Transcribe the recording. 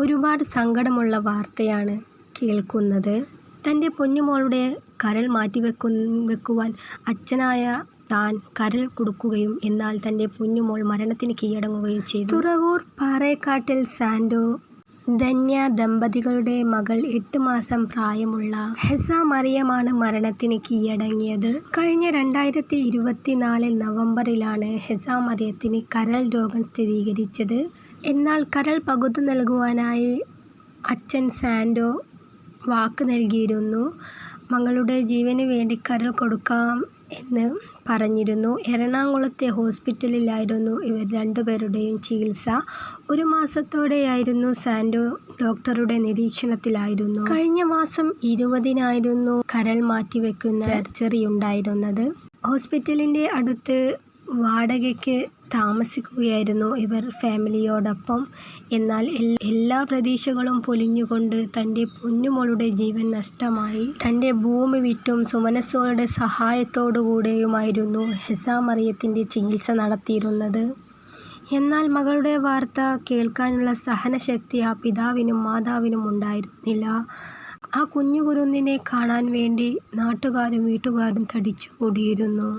ഒരുപാട് സങ്കടമുള്ള വാർത്തയാണ് കേൾക്കുന്നത്. തൻ്റെ പൊന്നുമോളുടെ കരൾ മാറ്റിവെക്കുവാൻ അച്ഛനായ താൻ കരൾ കൊടുക്കുകയും എന്നാൽ തൻ്റെ പൊന്നുമോൾ മരണത്തിന് കീഴടങ്ങുകയും ചെയ്തു. തുറവൂർ പാറേക്കാട്ടിൽ സാൻഡോ ധന്യ ദമ്പതികളുടെ മകൾ 8 മാസം പ്രായമുള്ള ഹെസ മറിയമാണ് മരണത്തിന് കീഴടങ്ങിയത്. കഴിഞ്ഞ 2024 നവംബറിലാണ് ഹെസ മറിയത്തിന് കരൾ രോഗം സ്ഥിരീകരിച്ചത്. എന്നാൽ കരൾ പകുത്തു നൽകുവാനായി അച്ഛൻ സാൻഡോ വാക്ക് നൽകിയിരുന്നു. മകളുടെ ജീവന് വേണ്ടി കരൾ കൊടുക്കാം എന്ന് പറഞ്ഞിരുന്നു. എറണാകുളത്തെ ഹോസ്പിറ്റലിലായിരുന്നു ഇവർ രണ്ടുപേരുടെയും ചികിത്സ. 1 മാസത്തോടെയായിരുന്നു സാൻഡോ ഡോക്ടറുടെ നിരീക്ഷണത്തിലായിരുന്നു. കഴിഞ്ഞ മാസം 20-നായിരുന്നു കരൾ മാറ്റിവെക്കുന്ന സർജറി ഉണ്ടായിരുന്നത്. ഹോസ്പിറ്റലിൻ്റെ അടുത്ത് വാടകയ്ക്ക് താമസിക്കുകയായിരുന്നു ഇവർ ഫാമിലിയോടൊപ്പം. എന്നാൽ എല്ലാ പ്രതീക്ഷകളും പൊലിഞ്ഞുകൊണ്ട് തൻ്റെ പൊന്നുമോളുടെ ജീവൻ നഷ്ടമായി. തൻ്റെ ഭൂമി വിറ്റും സുമനസ്സുകളുടെ സഹായത്തോടുകൂടെയുമായിരുന്നു ഹെസ മറിയത്തിൻ്റെ ചികിത്സ നടത്തിയിരുന്നത്. എന്നാൽ മകളുടെ വാർത്ത കേൾക്കാനുള്ള സഹനശക്തി ആ പിതാവിനും മാതാവിനും ഉണ്ടായിരുന്നില്ല. ആ കുഞ്ഞു കുരുന്നിനെ കാണാൻ വേണ്ടി നാട്ടുകാരും വീട്ടുകാരും തടിച്ചുകൂടിയിരുന്നു.